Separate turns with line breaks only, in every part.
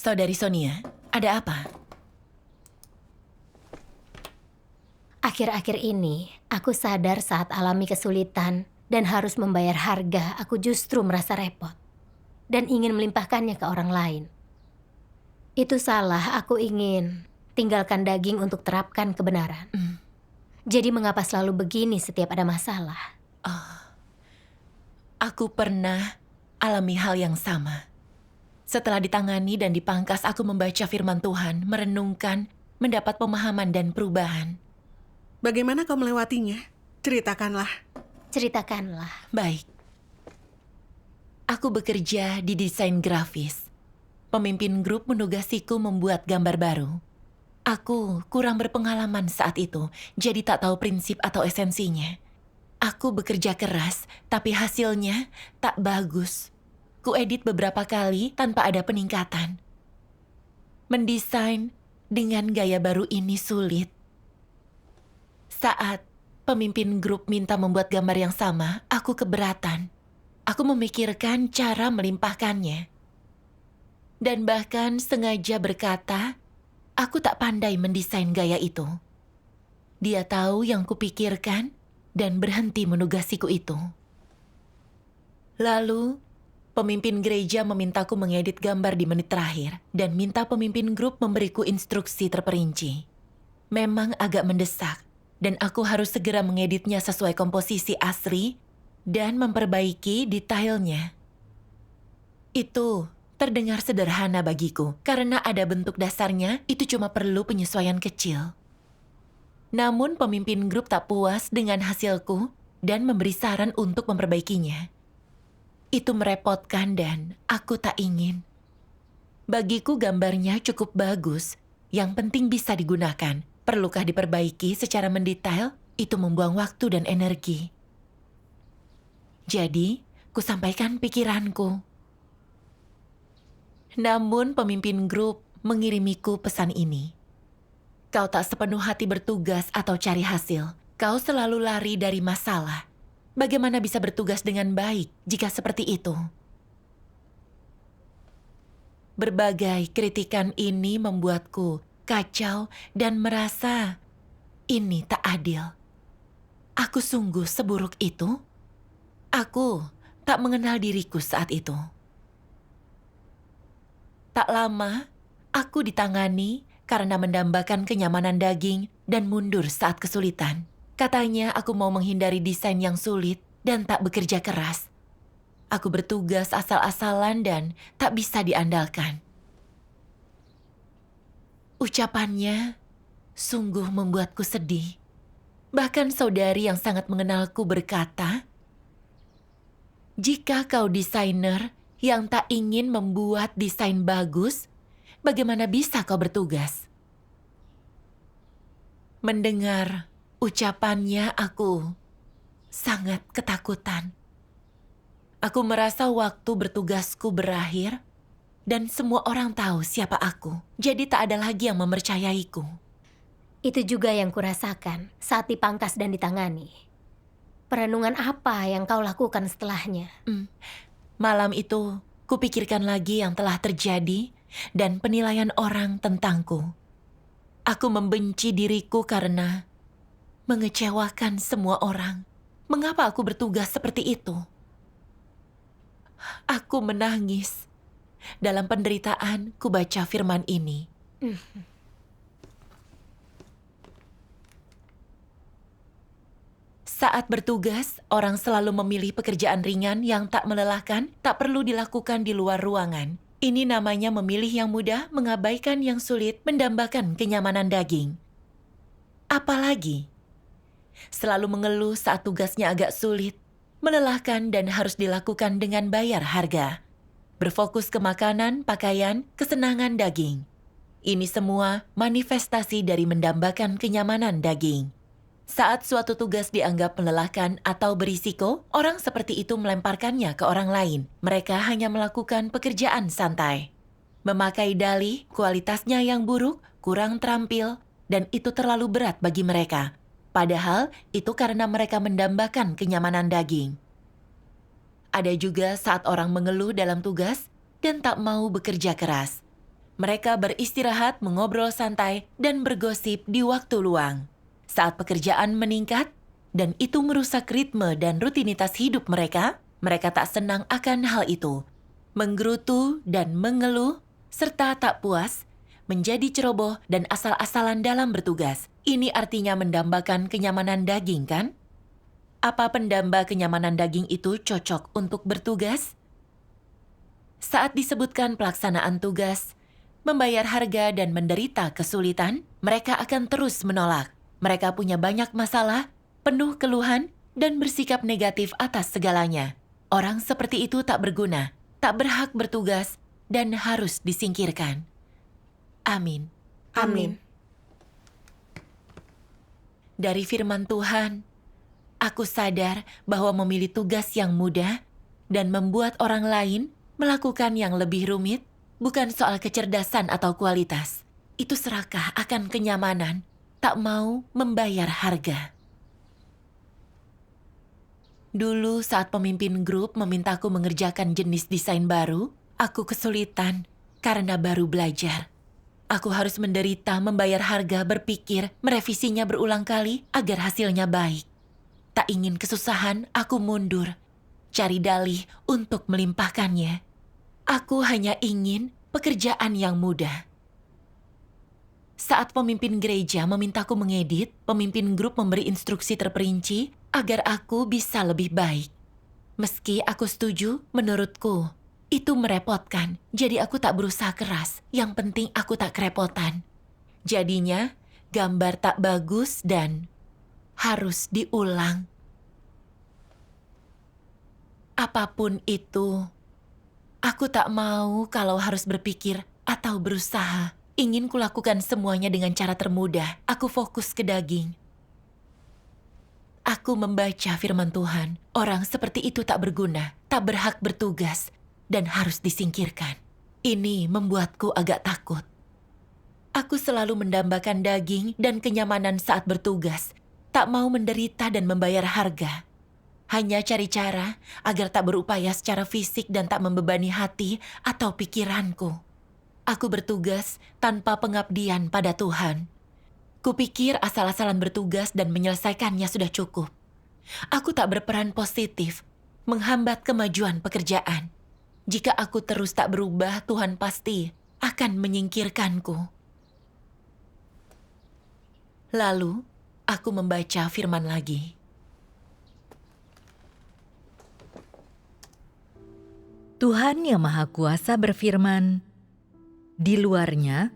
Saudari Sonia, ada apa?
Akhir-akhir ini, aku sadar saat alami kesulitan dan harus membayar harga, aku justru merasa repot dan ingin melimpahkannya ke orang lain. Itu salah, aku ingin tinggalkan daging untuk terapkan kebenaran. Jadi mengapa selalu begini setiap ada masalah?
Aku pernah alami hal yang sama. Setelah ditangani dan dipangkas, aku membaca firman Tuhan, merenungkan, mendapat pemahaman dan perubahan.
Bagaimana kau melewatinya? Ceritakanlah.
Ceritakanlah.
Baik. Aku bekerja di desain grafis. Pemimpin grup menugasiku membuat gambar baru. Aku kurang berpengalaman saat itu, jadi tak tahu prinsip atau esensinya. Aku bekerja keras, tapi hasilnya tak bagus. Kuedit beberapa kali tanpa ada peningkatan. Mendesain dengan gaya baru ini sulit. Saat pemimpin grup minta membuat gambar yang sama, aku keberatan. Aku memikirkan cara melimpahkannya. Dan bahkan sengaja berkata, aku tak pandai mendesain gaya itu. Dia tahu yang kupikirkan dan berhenti menugasiku itu. Lalu, pemimpin gereja memintaku mengedit gambar di menit terakhir dan minta pemimpin grup memberiku instruksi terperinci. Memang agak mendesak dan aku harus segera mengeditnya sesuai komposisi asli dan memperbaiki detailnya. Itu terdengar sederhana bagiku karena ada bentuk dasarnya, itu cuma perlu penyesuaian kecil. Namun pemimpin grup tak puas dengan hasilku dan memberi saran untuk memperbaikinya. Itu merepotkan dan aku tak ingin. Bagiku gambarnya cukup bagus, yang penting bisa digunakan. Perlukah diperbaiki secara mendetail? Itu membuang waktu dan energi. Jadi, kusampaikan pikiranku. Namun pemimpin grup mengirimiku pesan ini. Kau tak sepenuh hati bertugas atau cari hasil. Kau selalu lari dari masalah. Bagaimana bisa bertugas dengan baik jika seperti itu? Berbagai kritikan ini membuatku kacau dan merasa ini tak adil. Aku sungguh seburuk itu? Aku tak mengenal diriku saat itu. Tak lama, aku ditangani karena mendambakan kenyamanan daging dan mundur saat kesulitan. Katanya aku mau menghindari desain yang sulit dan tak bekerja keras. Aku bertugas asal-asalan dan tak bisa diandalkan. Ucapannya sungguh membuatku sedih. Bahkan saudari yang sangat mengenalku berkata, jika kau desainer yang tak ingin membuat desain bagus, bagaimana bisa kau bertugas? Mendengar ucapannya aku sangat ketakutan. Aku merasa waktu bertugasku berakhir dan semua orang tahu siapa aku. Jadi tak ada lagi yang mempercayaiku.
Itu juga yang kurasakan saat dipangkas dan ditangani. Perenungan apa yang kau lakukan setelahnya?
Malam itu, kupikirkan lagi yang telah terjadi dan penilaian orang tentangku. Aku membenci diriku karena mengecewakan semua orang. Mengapa aku bertugas seperti itu? Aku menangis. Dalam penderitaan, ku baca firman ini. Saat bertugas, orang selalu memilih pekerjaan ringan yang tak melelahkan, tak perlu dilakukan di luar ruangan. Ini namanya memilih yang mudah, mengabaikan yang sulit, mendambakan kenyamanan daging. Apalagi, selalu mengeluh saat tugasnya agak sulit, melelahkan dan harus dilakukan dengan bayar harga. Berfokus ke makanan, pakaian, kesenangan daging. Ini semua manifestasi dari mendambakan kenyamanan daging. Saat suatu tugas dianggap melelahkan atau berisiko, orang seperti itu melemparkannya ke orang lain. Mereka hanya melakukan pekerjaan santai. Memakai dalih, kualitasnya yang buruk, kurang terampil, dan itu terlalu berat bagi mereka. Padahal, itu karena mereka mendambakan kenyamanan daging. Ada juga saat orang mengeluh dalam tugas dan tak mau bekerja keras. Mereka beristirahat, mengobrol santai, dan bergosip di waktu luang. Saat pekerjaan meningkat, dan itu merusak ritme dan rutinitas hidup mereka, mereka tak senang akan hal itu. Menggerutu dan mengeluh, serta tak puas, menjadi ceroboh dan asal-asalan dalam bertugas. Ini artinya mendambakan kenyamanan daging, kan? Apa pendamba kenyamanan daging itu cocok untuk bertugas? Saat disebutkan pelaksanaan tugas, membayar harga dan menderita kesulitan, mereka akan terus menolak. Mereka punya banyak masalah, penuh keluhan, dan bersikap negatif atas segalanya. Orang seperti itu tak berguna, tak berhak bertugas, dan harus disingkirkan. Amin.
Amin.
Dari firman Tuhan, aku sadar bahwa memilih tugas yang mudah dan membuat orang lain melakukan yang lebih rumit bukan soal kecerdasan atau kualitas. Itu serakah akan kenyamanan, tak mau membayar harga. Dulu saat pemimpin grup memintaku mengerjakan jenis desain baru, aku kesulitan karena baru belajar. Aku harus menderita membayar harga, berpikir, merevisinya berulang kali agar hasilnya baik. Tak ingin kesusahan, aku mundur, cari dalih untuk melimpahkannya. Aku hanya ingin pekerjaan yang mudah. Saat pemimpin gereja memintaku mengedit, pemimpin grup memberi instruksi terperinci agar aku bisa lebih baik. Meski aku setuju, menurutku itu merepotkan, jadi aku tak berusaha keras. Yang penting aku tak kerepotan. Jadinya, gambar tak bagus dan harus diulang. Apapun itu, aku tak mau kalau harus berpikir atau berusaha. Ingin kulakukan semuanya dengan cara termudah. Aku fokus ke daging. Aku membaca firman Tuhan. Orang seperti itu tak berguna, tak berhak bertugas, dan harus disingkirkan. Ini membuatku agak takut. Aku selalu mendambakan daging dan kenyamanan saat bertugas. Tak mau menderita dan membayar harga. Hanya cari cara agar tak berupaya secara fisik dan tak membebani hati atau pikiranku. Aku bertugas tanpa pengabdian pada Tuhan. Kupikir asal-asalan bertugas dan menyelesaikannya sudah cukup. Aku tak berperan positif, menghambat kemajuan pekerjaan. Jika aku terus tak berubah, Tuhan pasti akan menyingkirkanku. Lalu, aku membaca firman lagi.
Tuhan Yang Maha Kuasa berfirman, "Di luarnya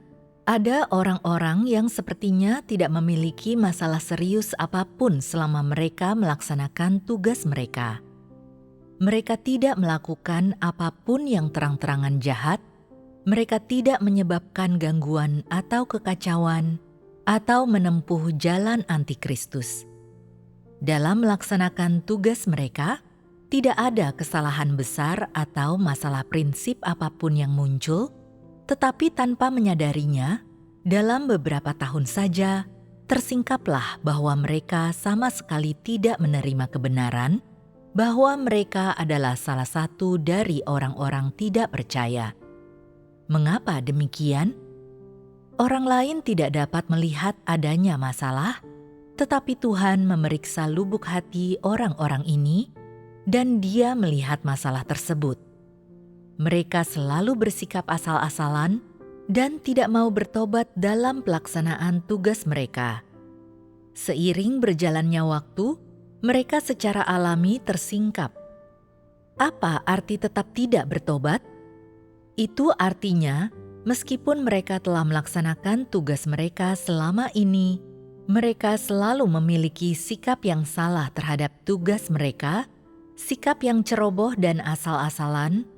ada orang-orang yang sepertinya tidak memiliki masalah serius apapun selama mereka melaksanakan tugas mereka. Mereka tidak melakukan apapun yang terang-terangan jahat, mereka tidak menyebabkan gangguan atau kekacauan, atau menempuh jalan antikristus. Dalam melaksanakan tugas mereka, tidak ada kesalahan besar atau masalah prinsip apapun yang muncul, tetapi tanpa menyadarinya, dalam beberapa tahun saja, tersingkaplah bahwa mereka sama sekali tidak menerima kebenaran, bahwa mereka adalah salah satu dari orang-orang tidak percaya. Mengapa demikian? Orang lain tidak dapat melihat adanya masalah, tetapi Tuhan memeriksa lubuk hati orang-orang ini, dan Dia melihat masalah tersebut. Mereka selalu bersikap asal-asalan dan tidak mau bertobat dalam pelaksanaan tugas mereka. Seiring berjalannya waktu, mereka secara alami tersingkap. Apa arti tetap tidak bertobat? Itu artinya, meskipun mereka telah melaksanakan tugas mereka selama ini, mereka selalu memiliki sikap yang salah terhadap tugas mereka, sikap yang ceroboh dan asal-asalan,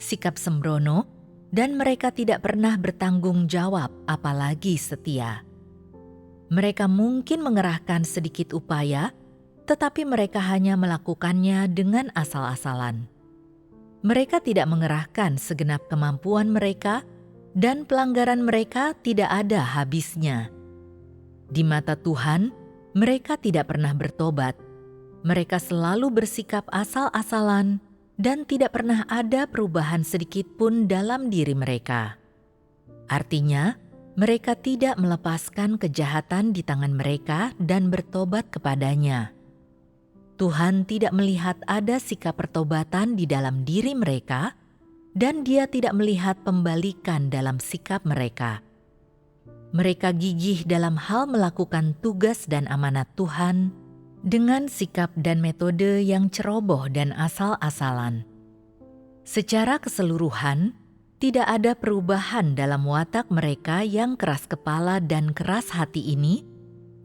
sikap sembrono, dan mereka tidak pernah bertanggung jawab, apalagi setia. Mereka mungkin mengerahkan sedikit upaya, tetapi mereka hanya melakukannya dengan asal-asalan. Mereka tidak mengerahkan segenap kemampuan mereka, dan pelanggaran mereka tidak ada habisnya. Di mata Tuhan, mereka tidak pernah bertobat. Mereka selalu bersikap asal-asalan, dan tidak pernah ada perubahan sedikit pun dalam diri mereka. Artinya, mereka tidak melepaskan kejahatan di tangan mereka dan bertobat kepadanya. Tuhan tidak melihat ada sikap pertobatan di dalam diri mereka, dan Dia tidak melihat pembalikan dalam sikap mereka. Mereka gigih dalam hal melakukan tugas dan amanat Tuhan dengan sikap dan metode yang ceroboh dan asal-asalan. Secara keseluruhan, tidak ada perubahan dalam watak mereka yang keras kepala dan keras hati ini,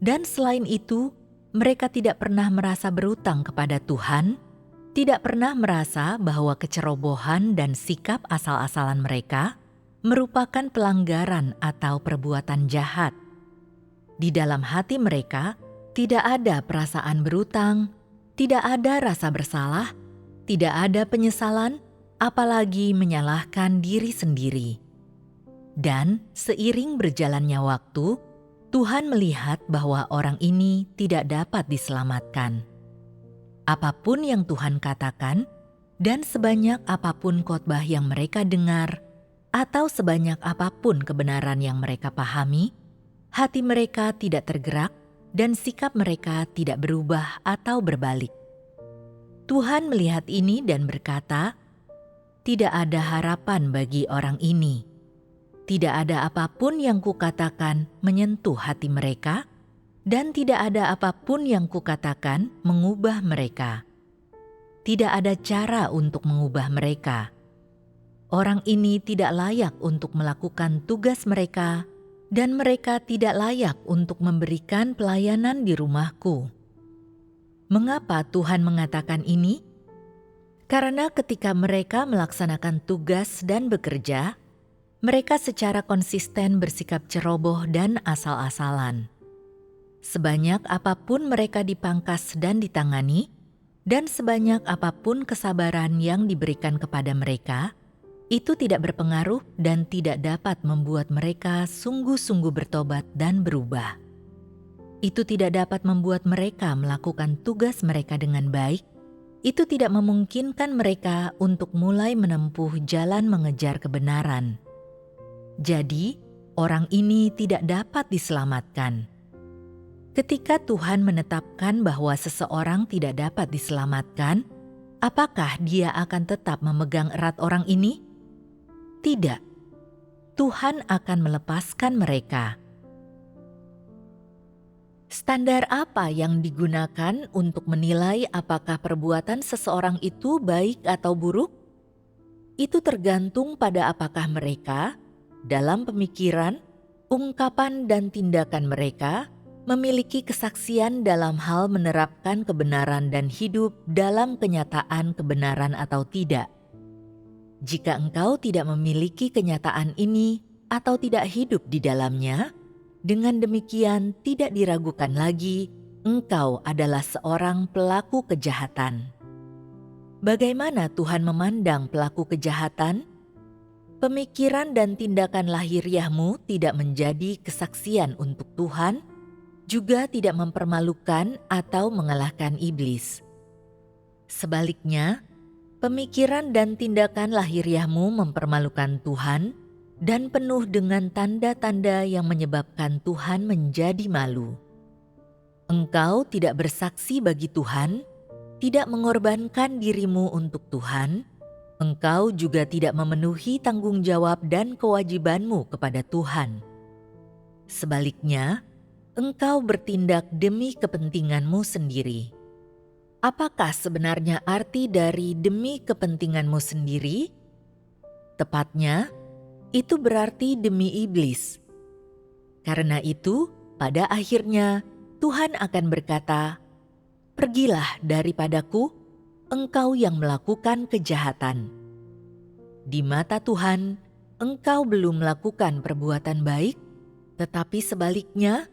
dan selain itu, mereka tidak pernah merasa berutang kepada Tuhan, tidak pernah merasa bahwa kecerobohan dan sikap asal-asalan mereka merupakan pelanggaran atau perbuatan jahat. Di dalam hati mereka tidak ada perasaan berutang, tidak ada rasa bersalah, tidak ada penyesalan, apalagi menyalahkan diri sendiri. Dan seiring berjalannya waktu, Tuhan melihat bahwa orang ini tidak dapat diselamatkan. Apapun yang Tuhan katakan, dan sebanyak apapun khotbah yang mereka dengar, atau sebanyak apapun kebenaran yang mereka pahami, hati mereka tidak tergerak dan sikap mereka tidak berubah atau berbalik. Tuhan melihat ini dan berkata, "Tidak ada harapan bagi orang ini. Tidak ada apapun yang kukatakan menyentuh hati mereka, dan tidak ada apapun yang kukatakan mengubah mereka. Tidak ada cara untuk mengubah mereka. Orang ini tidak layak untuk melakukan tugas mereka, dan mereka tidak layak untuk memberikan pelayanan di rumahku." Mengapa Tuhan mengatakan ini? Karena ketika mereka melaksanakan tugas dan bekerja, mereka secara konsisten bersikap ceroboh dan asal-asalan. Sebanyak apapun mereka dipangkas dan ditangani, dan sebanyak apapun kesabaran yang diberikan kepada mereka, itu tidak berpengaruh dan tidak dapat membuat mereka sungguh-sungguh bertobat dan berubah. Itu tidak dapat membuat mereka melakukan tugas mereka dengan baik. Itu tidak memungkinkan mereka untuk mulai menempuh jalan mengejar kebenaran. Jadi, orang ini tidak dapat diselamatkan. Ketika Tuhan menetapkan bahwa seseorang tidak dapat diselamatkan, apakah Dia akan tetap memegang erat orang ini? Tidak. Tuhan akan melepaskan mereka. Standar apa yang digunakan untuk menilai apakah perbuatan seseorang itu baik atau buruk? Itu tergantung pada apakah mereka, dalam pemikiran, ungkapan, dan tindakan mereka, memiliki kesaksian dalam hal menerapkan kebenaran dan hidup dalam kenyataan kebenaran atau tidak. Jika engkau tidak memiliki kenyataan ini atau tidak hidup di dalamnya, dengan demikian tidak diragukan lagi, engkau adalah seorang pelaku kejahatan. Bagaimana Tuhan memandang pelaku kejahatan? Pemikiran dan tindakan lahiriahmu tidak menjadi kesaksian untuk Tuhan, juga tidak mempermalukan atau mengalahkan iblis. Sebaliknya, pemikiran dan tindakan lahiriahmu mempermalukan Tuhan dan penuh dengan tanda-tanda yang menyebabkan Tuhan menjadi malu. Engkau tidak bersaksi bagi Tuhan, tidak mengorbankan dirimu untuk Tuhan, engkau juga tidak memenuhi tanggung jawab dan kewajibanmu kepada Tuhan. Sebaliknya, engkau bertindak demi kepentinganmu sendiri. Apakah sebenarnya arti dari demi kepentinganmu sendiri? Tepatnya, itu berarti demi iblis. Karena itu, pada akhirnya Tuhan akan berkata, "Pergilah daripadaku, engkau yang melakukan kejahatan." Di mata Tuhan, engkau belum melakukan perbuatan baik, tetapi sebaliknya,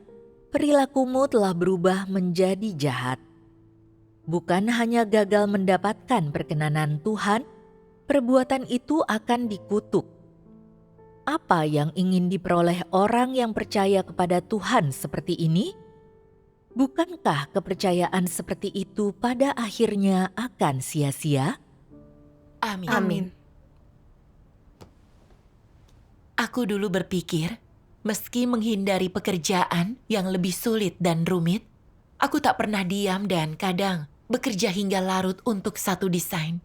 perilakumu telah berubah menjadi jahat. Bukan hanya gagal mendapatkan perkenanan Tuhan, perbuatan itu akan dikutuk. Apa yang ingin diperoleh orang yang percaya kepada Tuhan seperti ini? Bukankah kepercayaan seperti itu pada akhirnya akan sia-sia?
Amin.
Amin.
Aku dulu berpikir, meski menghindari pekerjaan yang lebih sulit dan rumit, aku tak pernah diam dan kadang bekerja hingga larut untuk satu desain.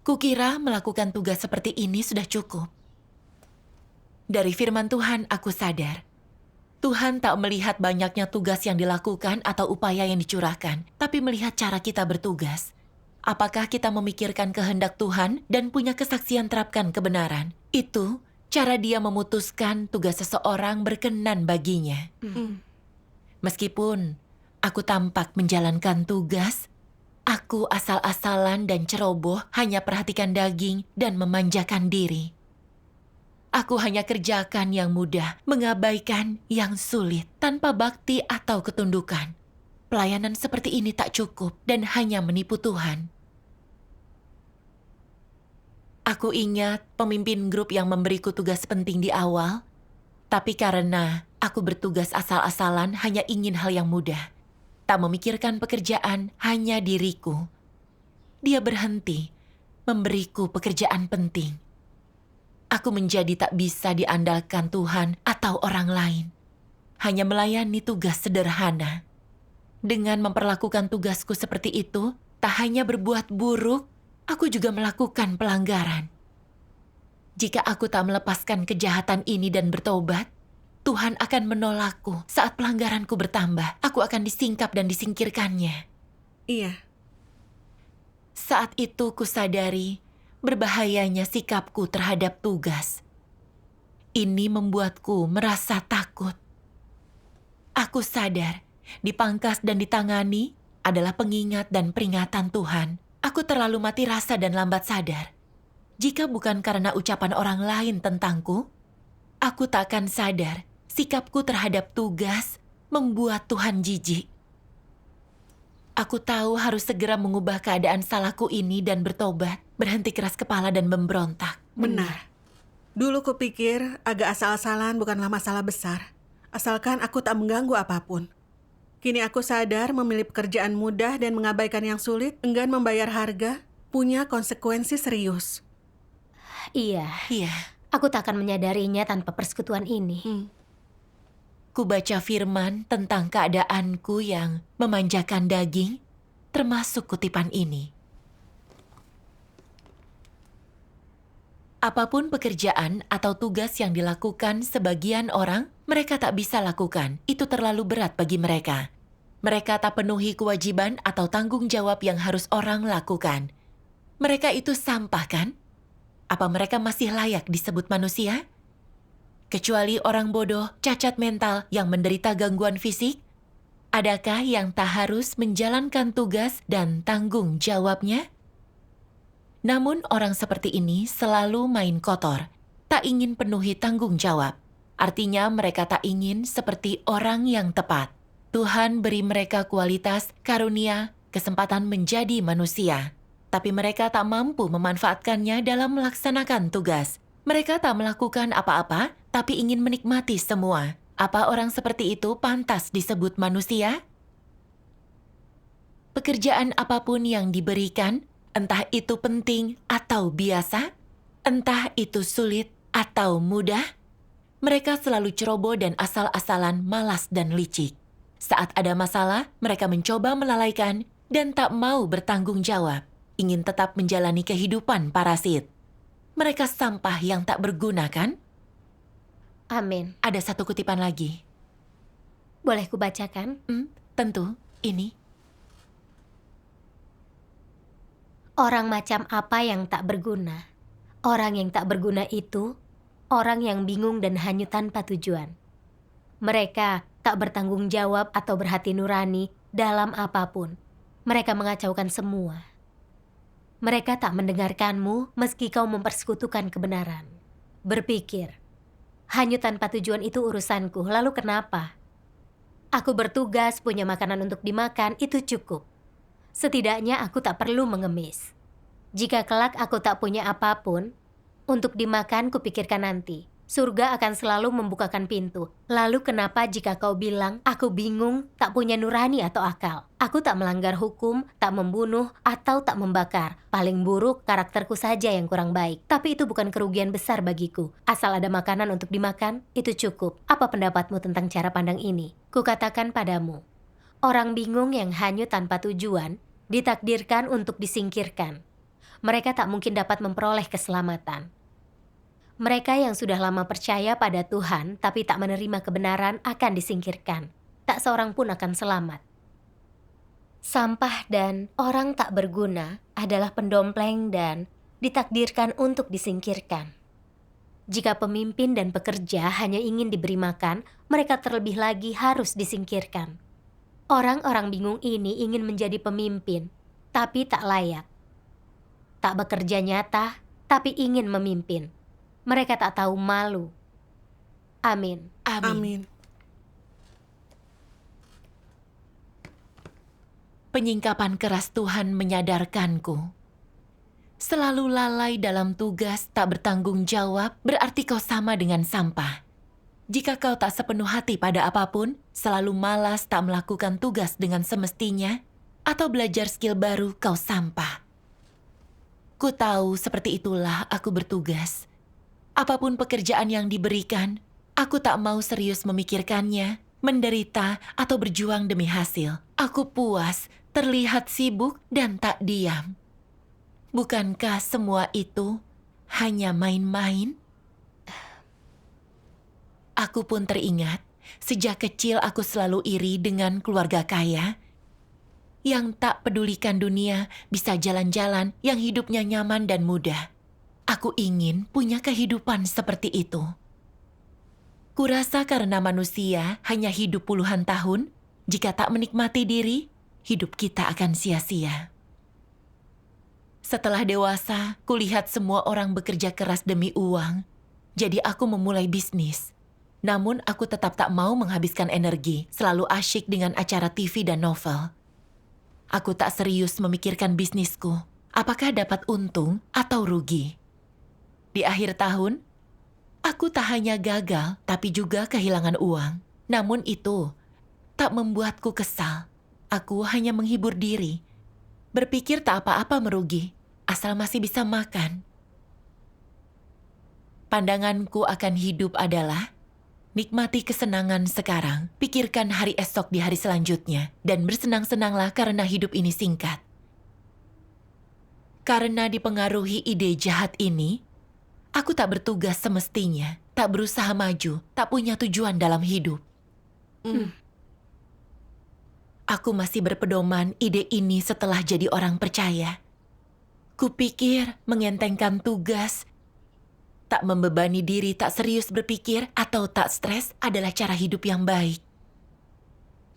Kukira melakukan tugas seperti ini sudah cukup. Dari firman Tuhan aku sadar, Tuhan tak melihat banyaknya tugas yang dilakukan atau upaya yang dicurahkan, tapi melihat cara kita bertugas. Apakah kita memikirkan kehendak Tuhan dan punya kesaksian terapkan kebenaran? Itu cara Dia memutuskan tugas seseorang berkenan baginya. Meskipun aku tampak menjalankan tugas, aku asal-asalan dan ceroboh hanya perhatikan daging dan memanjakan diri. Aku hanya kerjakan yang mudah, mengabaikan yang sulit, tanpa bakti atau ketundukan. Pelayanan seperti ini tak cukup dan hanya menipu Tuhan. Aku ingat pemimpin grup yang memberiku tugas penting di awal, tapi karena aku bertugas asal-asalan hanya ingin hal yang mudah, tak memikirkan pekerjaan hanya diriku. Dia berhenti memberiku pekerjaan penting. Aku menjadi tak bisa diandalkan Tuhan atau orang lain. Hanya melayani tugas sederhana. Dengan memperlakukan tugasku seperti itu, tak hanya berbuat buruk, aku juga melakukan pelanggaran. Jika aku tak melepaskan kejahatan ini dan bertobat, Tuhan akan menolakku saat pelanggaranku bertambah. Aku akan disingkap dan disingkirkannya.
Iya.
Saat itu kusadari berbahayanya sikapku terhadap tugas. Ini membuatku merasa takut. Aku sadar, dipangkas dan ditangani adalah pengingat dan peringatan Tuhan. Aku terlalu mati rasa dan lambat sadar. Jika bukan karena ucapan orang lain tentangku, aku tak akan sadar sikapku terhadap tugas membuat Tuhan jijik. Aku tahu harus segera mengubah keadaan salahku ini dan bertobat, berhenti keras kepala dan memberontak.
Benar. Dulu kupikir agak asal-asalan bukanlah masalah besar, asalkan aku tak mengganggu apapun. Kini aku sadar memilih pekerjaan mudah dan mengabaikan yang sulit, enggan membayar harga, punya konsekuensi serius.
Iya,
Iya,
aku tak akan menyadarinya tanpa persekutuan ini.
ku baca firman tentang keadaanku yang memanjakan daging, termasuk kutipan ini. Apapun pekerjaan atau tugas yang dilakukan sebagian orang, mereka tak bisa lakukan. Itu terlalu berat bagi mereka. Mereka tak penuhi kewajiban atau tanggung jawab yang harus orang lakukan. Mereka itu sampah, kan? Apa mereka masih layak disebut manusia? Kecuali orang bodoh, cacat mental yang menderita gangguan fisik, adakah yang tak harus menjalankan tugas dan tanggung jawabnya? Namun orang seperti ini selalu main kotor, tak ingin penuhi tanggung jawab. Artinya mereka tak ingin seperti orang yang tepat. Tuhan beri mereka kualitas, karunia, kesempatan menjadi manusia. Tapi mereka tak mampu memanfaatkannya dalam melaksanakan tugas. Mereka tak melakukan apa-apa, tapi ingin menikmati semua. Apa orang seperti itu pantas disebut manusia? Pekerjaan apapun yang diberikan, entah itu penting atau biasa, entah itu sulit atau mudah, mereka selalu ceroboh dan asal-asalan, malas dan licik. Saat ada masalah, mereka mencoba melalaikan dan tak mau bertanggung jawab, ingin tetap menjalani kehidupan parasit. Mereka sampah yang tak berguna, kan?
Amin.
Ada satu kutipan lagi.
Boleh kubacakan?
Tentu, ini.
Orang macam apa yang tak berguna? Orang yang tak berguna itu, orang yang bingung dan hanyut tanpa tujuan. Mereka tak bertanggung jawab atau berhati nurani dalam apapun. Mereka mengacaukan semua. Mereka tak mendengarkanmu meski kau mempersekutukan kebenaran. Berpikir, hanyut tanpa tujuan itu urusanku, lalu kenapa? Aku bertugas, punya makanan untuk dimakan, itu cukup. Setidaknya aku tak perlu mengemis. Jika kelak aku tak punya apapun, untuk dimakan kupikirkan nanti. Surga akan selalu membukakan pintu. Lalu kenapa jika kau bilang, aku bingung, tak punya nurani atau akal? Aku tak melanggar hukum, tak membunuh, atau tak membakar. Paling buruk, karakterku saja yang kurang baik. Tapi itu bukan kerugian besar bagiku. Asal ada makanan untuk dimakan, itu cukup. Apa pendapatmu tentang cara pandang ini? Kukatakan padamu, orang bingung yang hanyut tanpa tujuan, ditakdirkan untuk disingkirkan. Mereka tak mungkin dapat memperoleh keselamatan. Mereka yang sudah lama percaya pada Tuhan tapi tak menerima kebenaran akan disingkirkan. Tak seorang pun akan selamat. Sampah dan orang tak berguna adalah pendompleng dan ditakdirkan untuk disingkirkan. Jika pemimpin dan pekerja hanya ingin diberi makan, mereka terlebih lagi harus disingkirkan. Orang-orang bingung ini ingin menjadi pemimpin, tapi tak layak. Tak bekerja nyata, tapi ingin memimpin. Mereka tak tahu malu. Amin.
Amin.
Penyingkapan keras Tuhan menyadarkanku. Selalu lalai dalam tugas, tak bertanggung jawab, berarti kau sama dengan sampah. Jika kau tak sepenuh hati pada apapun, selalu malas tak melakukan tugas dengan semestinya, atau belajar skill baru, kau sampah. Ku tahu seperti itulah aku bertugas. Apapun pekerjaan yang diberikan, aku tak mau serius memikirkannya, menderita, atau berjuang demi hasil. Aku puas, terlihat sibuk, dan tak diam. Bukankah semua itu hanya main-main? Aku pun teringat, sejak kecil aku selalu iri dengan keluarga kaya yang tak pedulikan dunia, bisa jalan-jalan, yang hidupnya nyaman dan mudah. Aku ingin punya kehidupan seperti itu. Kurasa karena manusia hanya hidup puluhan tahun, jika tak menikmati diri, hidup kita akan sia-sia. Setelah dewasa, kulihat semua orang bekerja keras demi uang, jadi aku memulai bisnis. Namun aku tetap tak mau menghabiskan energi, selalu asyik dengan acara TV dan novel. Aku tak serius memikirkan bisnisku, apakah dapat untung atau rugi. Di akhir tahun, aku tak hanya gagal, tapi juga kehilangan uang. Namun itu tak membuatku kesal. Aku hanya menghibur diri. Berpikir tak apa-apa merugi, asal masih bisa makan. Pandanganku akan hidup adalah nikmati kesenangan sekarang, pikirkan hari esok di hari selanjutnya, dan bersenang-senanglah karena hidup ini singkat. Karena dipengaruhi ide jahat ini, aku tak bertugas semestinya, tak berusaha maju, tak punya tujuan dalam hidup. Aku masih berpedoman ide ini setelah jadi orang percaya. Kupikir mengentengkan tugas, tak membebani diri, tak serius berpikir, atau tak stres adalah cara hidup yang baik.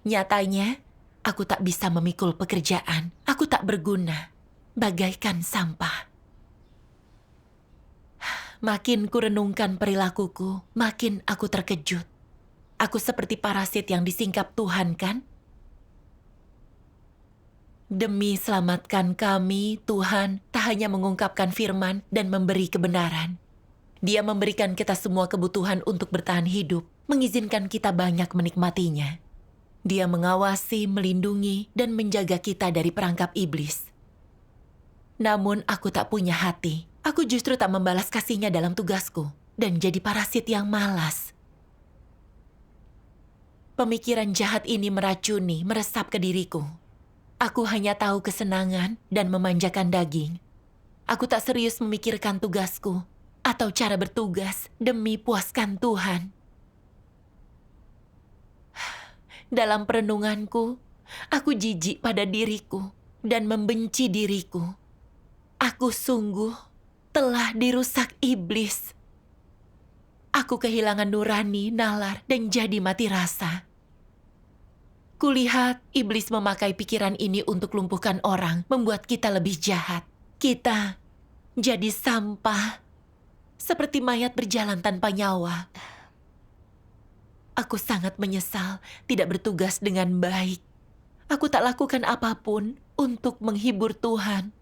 Nyatanya, aku tak bisa memikul pekerjaan. Aku tak berguna, bagaikan sampah. Makin kurenungkan perilakuku, makin aku terkejut. Aku seperti parasit yang disingkap Tuhan, kan? Demi selamatkan kami, Tuhan tak hanya mengungkapkan firman dan memberi kebenaran. Dia memberikan kita semua kebutuhan untuk bertahan hidup, mengizinkan kita banyak menikmatinya. Dia mengawasi, melindungi, dan menjaga kita dari perangkap iblis. Namun aku tak punya hati. Aku justru tak membalas kasihnya dalam tugasku dan jadi parasit yang malas. Pemikiran jahat ini meracuni, meresap ke diriku. Aku hanya tahu kesenangan dan memanjakan daging. Aku tak serius memikirkan tugasku atau cara bertugas demi puaskan Tuhan. Dalam perenunganku, aku jijik pada diriku dan membenci diriku. Aku sungguh telah dirusak iblis. Aku kehilangan nurani, nalar, dan jadi mati rasa. Kulihat iblis memakai pikiran ini untuk lumpuhkan orang, membuat kita lebih jahat. Kita jadi sampah, seperti mayat berjalan tanpa nyawa. Aku sangat menyesal tidak bertugas dengan baik. Aku tak lakukan apapun untuk menghibur Tuhan.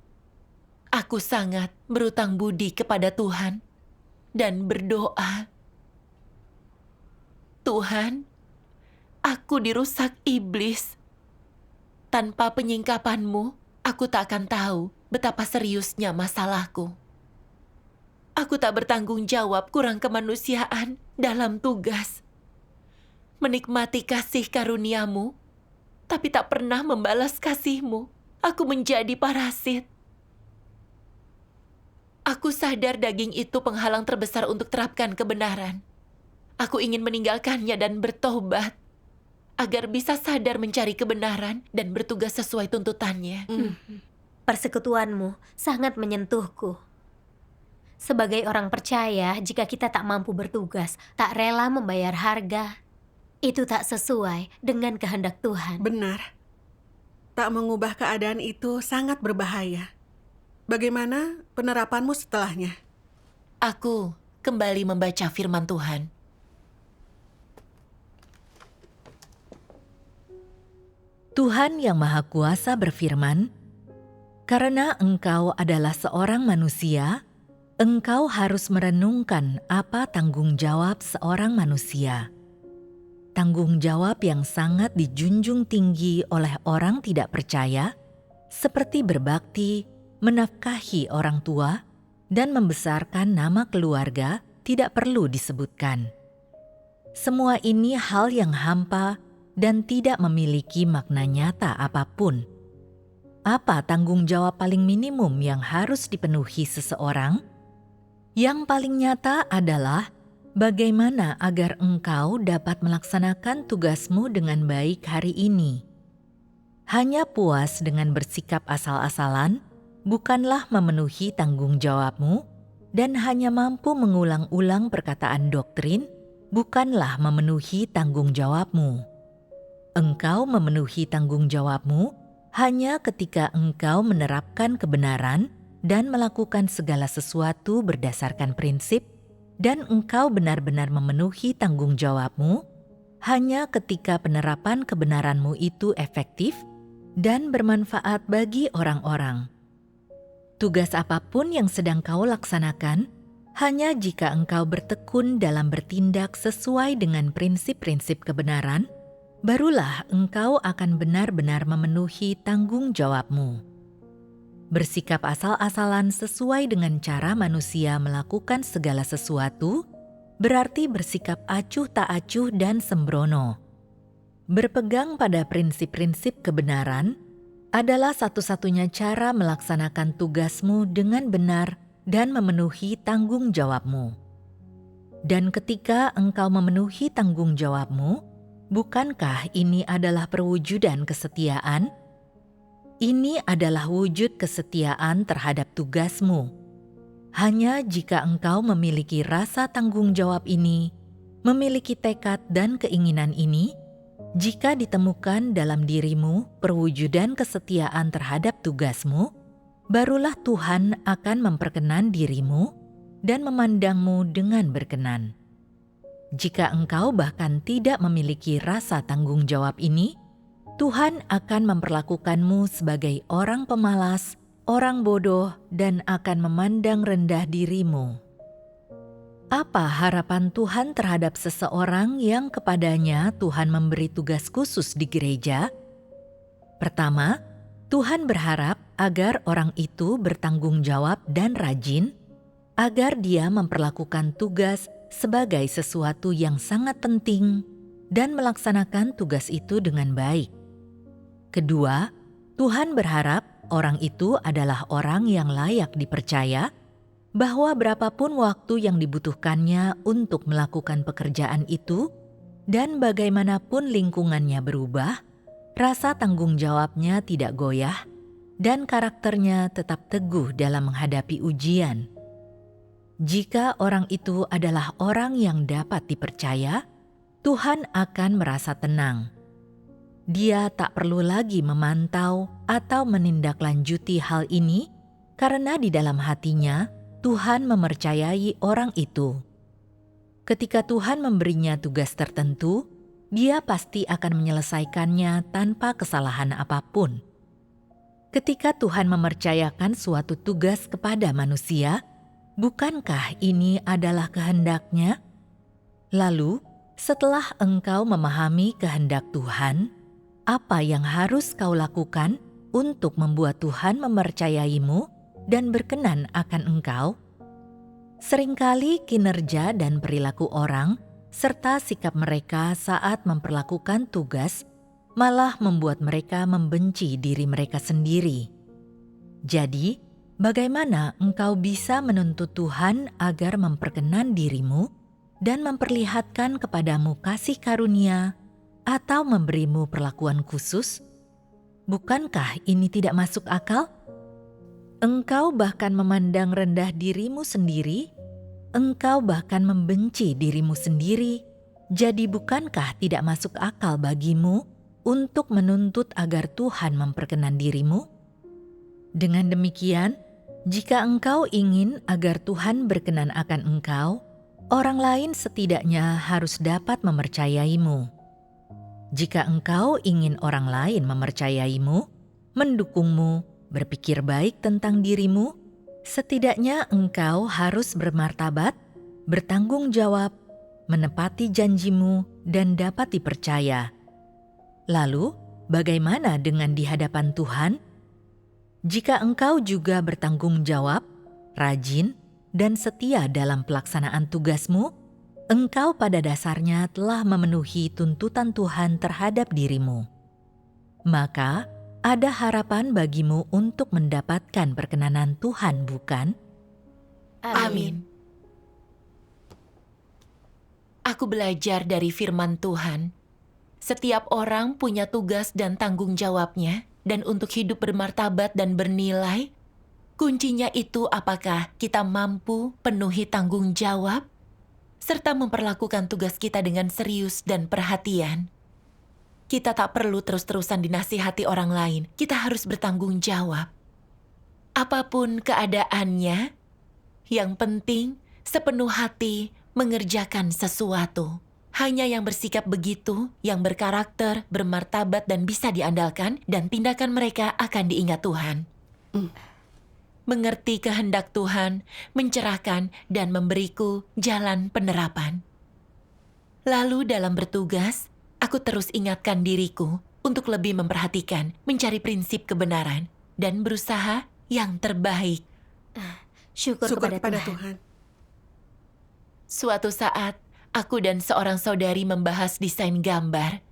Aku sangat berutang budi kepada Tuhan dan berdoa Tuhan, aku dirusak iblis. Tanpa penyingkapan-Mu, aku tak akan tahu betapa seriusnya masalahku. Aku tak bertanggung jawab kurang kemanusiaan dalam tugas. Menikmati kasih karunia-Mu, tapi tak pernah membalas kasih-Mu. Aku menjadi parasit. Aku sadar daging itu penghalang terbesar untuk terapkan kebenaran. Aku ingin meninggalkannya dan bertobat, agar bisa sadar mencari kebenaran dan bertugas sesuai tuntutannya.
Persekutuanmu sangat menyentuhku. Sebagai orang percaya, jika kita tak mampu bertugas, tak rela membayar harga, itu tak sesuai dengan kehendak Tuhan.
Benar. Tak mengubah keadaan itu sangat berbahaya. Bagaimana penerapanmu setelahnya?
Aku kembali membaca firman Tuhan.
Tuhan Yang Maha Kuasa berfirman, "Karena engkau adalah seorang manusia, engkau harus merenungkan apa tanggung jawab seorang manusia. Tanggung jawab yang sangat dijunjung tinggi oleh orang tidak percaya, seperti berbakti, menafkahi orang tua, dan membesarkan nama keluarga tidak perlu disebutkan. Semua ini hal yang hampa dan tidak memiliki makna nyata apapun. Apa tanggung jawab paling minimum yang harus dipenuhi seseorang? Yang paling nyata adalah bagaimana agar engkau dapat melaksanakan tugasmu dengan baik hari ini. Hanya puas dengan bersikap asal-asalan bukanlah memenuhi tanggung jawabmu, dan hanya mampu mengulang-ulang perkataan doktrin bukanlah memenuhi tanggung jawabmu. Engkau memenuhi tanggung jawabmu hanya ketika engkau menerapkan kebenaran dan melakukan segala sesuatu berdasarkan prinsip, dan engkau benar-benar memenuhi tanggung jawabmu hanya ketika penerapan kebenaranmu itu efektif dan bermanfaat bagi orang-orang. Tugas apapun yang sedang kau laksanakan, hanya jika engkau bertekun dalam bertindak sesuai dengan prinsip-prinsip kebenaran, barulah engkau akan benar-benar memenuhi tanggung jawabmu. Bersikap asal-asalan sesuai dengan cara manusia melakukan segala sesuatu, berarti bersikap acuh tak acuh dan sembrono. Berpegang pada prinsip-prinsip kebenaran adalah satu-satunya cara melaksanakan tugasmu dengan benar dan memenuhi tanggung jawabmu. Dan ketika engkau memenuhi tanggung jawabmu, bukankah ini adalah perwujudan kesetiaan? Ini adalah wujud kesetiaan terhadap tugasmu. Hanya jika engkau memiliki rasa tanggung jawab ini, memiliki tekad dan keinginan ini, jika ditemukan dalam dirimu perwujudan kesetiaan terhadap tugasmu, barulah Tuhan akan memperkenan dirimu dan memandangmu dengan berkenan. Jika engkau bahkan tidak memiliki rasa tanggung jawab ini, Tuhan akan memperlakukanmu sebagai orang pemalas, orang bodoh, dan akan memandang rendah dirimu. Apa harapan Tuhan terhadap seseorang yang kepadanya Tuhan memberi tugas khusus di gereja? Pertama, Tuhan berharap agar orang itu bertanggung jawab dan rajin, agar dia memperlakukan tugas sebagai sesuatu yang sangat penting dan melaksanakan tugas itu dengan baik. Kedua, Tuhan berharap orang itu adalah orang yang layak dipercaya, bahwa berapapun waktu yang dibutuhkannya untuk melakukan pekerjaan itu, dan bagaimanapun lingkungannya berubah, rasa tanggung jawabnya tidak goyah, dan karakternya tetap teguh dalam menghadapi ujian. Jika orang itu adalah orang yang dapat dipercaya, Tuhan akan merasa tenang. Dia tak perlu lagi memantau atau menindaklanjuti hal ini, karena di dalam hatinya Tuhan mempercayai orang itu. Ketika Tuhan memberinya tugas tertentu, dia pasti akan menyelesaikannya tanpa kesalahan apapun. Ketika Tuhan mempercayakan suatu tugas kepada manusia, bukankah ini adalah kehendak-Nya? Lalu, Setelah engkau memahami kehendak Tuhan, apa yang harus kau lakukan untuk membuat Tuhan mempercayaimu dan berkenan akan engkau? Seringkali kinerja dan perilaku orang serta sikap mereka saat memperlakukan tugas malah membuat mereka membenci diri mereka sendiri. Jadi, bagaimana engkau bisa menuntut Tuhan agar memperkenan dirimu dan memperlihatkan kepadamu kasih karunia atau memberimu perlakuan khusus? Bukankah ini tidak masuk akal? Engkau bahkan memandang rendah dirimu sendiri, engkau bahkan membenci dirimu sendiri. Jadi bukankah tidak masuk akal bagimu untuk menuntut agar Tuhan memperkenan dirimu? Dengan demikian, jika engkau ingin agar Tuhan berkenan akan engkau, orang lain setidaknya harus dapat mempercayaimu. Jika engkau ingin orang lain mempercayaimu, mendukungmu, berpikir baik tentang dirimu, setidaknya engkau harus bermartabat, bertanggung jawab, menepati janjimu, dan dapat dipercaya. Lalu, bagaimana dengan di hadapan Tuhan? Jika engkau juga bertanggung jawab, rajin, dan setia dalam pelaksanaan tugasmu, engkau pada dasarnya telah memenuhi tuntutan Tuhan terhadap dirimu. Maka, ada harapan bagimu untuk mendapatkan perkenanan Tuhan, bukan?
Amin. Aku belajar dari firman Tuhan. Setiap orang punya tugas dan tanggung jawabnya, dan untuk hidup bermartabat dan bernilai, kuncinya itu apakah kita mampu penuhi tanggung jawab, serta memperlakukan tugas kita dengan serius dan perhatian. Kita tak perlu terus-terusan dinasihati orang lain, kita harus bertanggung jawab. Apapun keadaannya, yang penting sepenuh hati mengerjakan sesuatu. Hanya yang bersikap begitu, yang berkarakter, bermartabat dan bisa diandalkan, dan tindakan mereka akan diingat Tuhan. Mengerti kehendak Tuhan, mencerahkan dan memberiku jalan penerapan. Lalu dalam bertugas, aku terus ingatkan diriku untuk lebih memperhatikan, mencari prinsip kebenaran, dan berusaha yang terbaik.
Syukur kepada Tuhan.
Suatu saat, aku dan seorang saudari membahas desain gambar.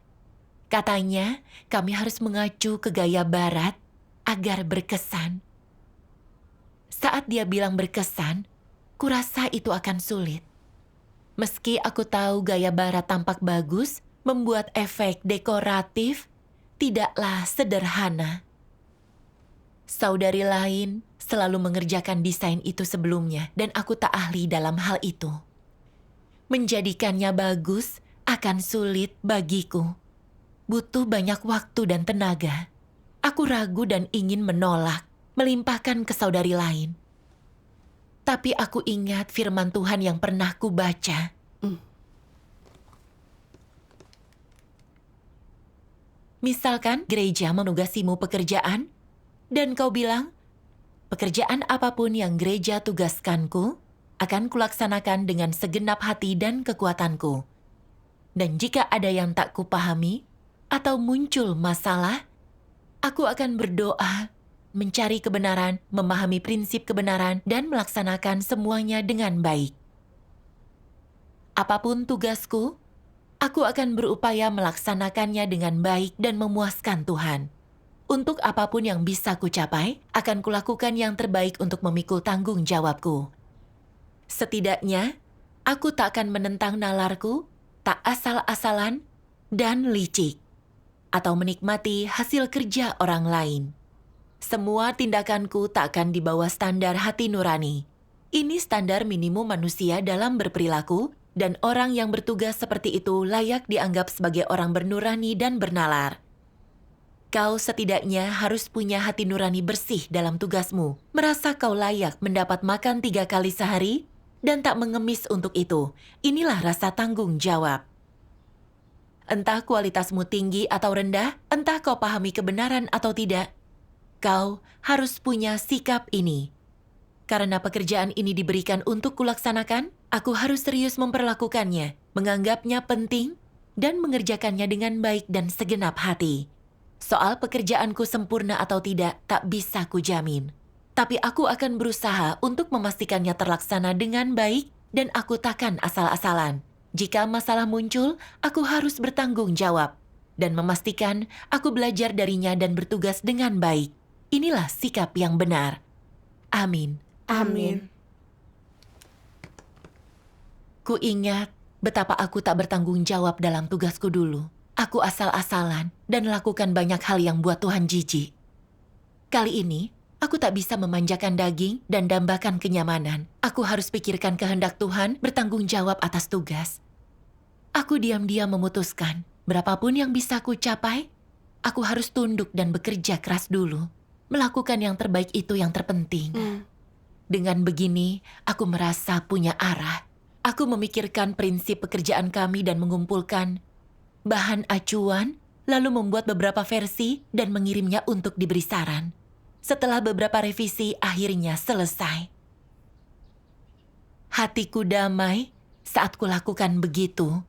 Katanya, kami harus mengacu ke gaya barat agar berkesan. Saat dia bilang berkesan, kurasa itu akan sulit. Meski aku tahu gaya barat tampak bagus, membuat efek dekoratif tidaklah sederhana. Saudari lain selalu mengerjakan desain itu sebelumnya, dan aku tak ahli dalam hal itu. Menjadikannya bagus akan sulit bagiku. Butuh banyak waktu dan tenaga. Aku ragu dan ingin menolak, melimpahkan ke saudari lain. Tapi aku ingat firman Tuhan yang pernah kubaca. Misalkan gereja menugasimu pekerjaan, dan kau bilang, pekerjaan apapun yang gereja tugaskanku, akan kulaksanakan dengan segenap hati dan kekuatanku. Dan jika ada yang tak kupahami, atau muncul masalah, aku akan berdoa, mencari kebenaran, memahami prinsip kebenaran, dan melaksanakan semuanya dengan baik. Apapun tugasku, aku akan berupaya melaksanakannya dengan baik dan memuaskan Tuhan. Untuk apapun yang bisa kucapai, akan kulakukan yang terbaik untuk memikul tanggung jawabku. Setidaknya, aku tak akan menentang nalarku, tak asal-asalan, dan licik, atau menikmati hasil kerja orang lain. Semua tindakanku tak akan di bawah standar hati nurani. Ini standar minimum manusia dalam berperilaku, dan orang yang bertugas seperti itu layak dianggap sebagai orang bernurani dan bernalar. Kau setidaknya harus punya hati nurani bersih dalam tugasmu, merasa kau layak mendapat makan 3 kali sehari, dan tak mengemis untuk itu. Inilah rasa tanggung jawab. Entah kualitasmu tinggi atau rendah, entah kau pahami kebenaran atau tidak, kau harus punya sikap ini. Karena pekerjaan ini diberikan untuk kulaksanakan, aku harus serius memperlakukannya, menganggapnya penting, dan mengerjakannya dengan baik dan segenap hati. Soal pekerjaanku sempurna atau tidak, tak bisa kujamin. Tapi aku akan berusaha untuk memastikannya terlaksana dengan baik dan aku takkan asal-asalan. Jika masalah muncul, aku harus bertanggung jawab dan memastikan aku belajar darinya dan bertugas dengan baik. Inilah sikap yang benar. Amin.
Amin.
Ku ingat betapa aku tak bertanggung jawab dalam tugasku dulu. Aku asal-asalan dan lakukan banyak hal yang buat Tuhan jijik. Kali ini, aku tak bisa memanjakan daging dan dambakan kenyamanan. Aku harus pikirkan kehendak Tuhan, bertanggung jawab atas tugas. Aku diam-diam memutuskan, berapapun yang bisa ku capai, aku harus tunduk dan bekerja keras dulu. Melakukan yang terbaik itu yang terpenting. Dengan begini, aku merasa punya arah. Aku memikirkan prinsip pekerjaan kami dan mengumpulkan bahan acuan, lalu membuat beberapa versi dan mengirimnya untuk diberi saran. Setelah beberapa revisi, akhirnya selesai. Hatiku damai saat kulakukan begitu.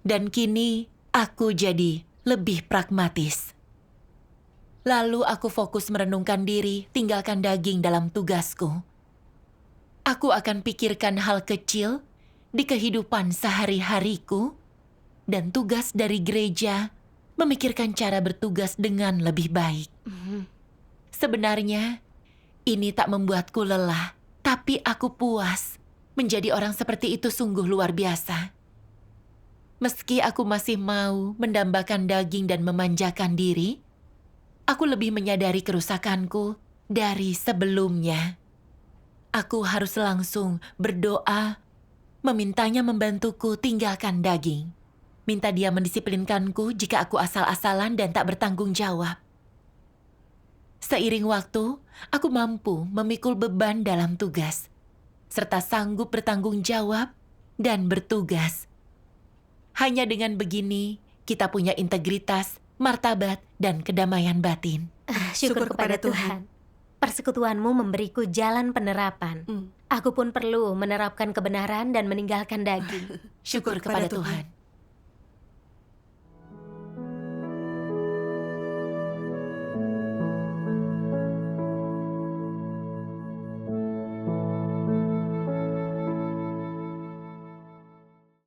Dan kini, aku jadi lebih pragmatis. Lalu aku fokus merenungkan diri, tinggalkan daging dalam tugasku. Aku akan pikirkan hal kecil di kehidupan sehari-hariku dan tugas dari gereja, memikirkan cara bertugas dengan lebih baik. Sebenarnya, ini tak membuatku lelah, tapi aku puas. Menjadi orang seperti itu sungguh luar biasa. Meski aku masih mau mendambakan daging dan memanjakan diri, aku lebih menyadari kerusakanku dari sebelumnya. Aku harus langsung berdoa, memintanya membantuku tinggalkan daging. Minta dia mendisiplinkanku jika aku asal-asalan dan tak bertanggung jawab. Seiring waktu, aku mampu memikul beban dalam tugas, serta sanggup bertanggung jawab dan bertugas. Hanya dengan begini, kita punya integritas, martabat, dan kedamaian batin.
Syukur kepada Tuhan. Persekutuanmu memberiku jalan penerapan. Aku pun perlu menerapkan kebenaran dan meninggalkan daging.
Syukur kepada Tuhan.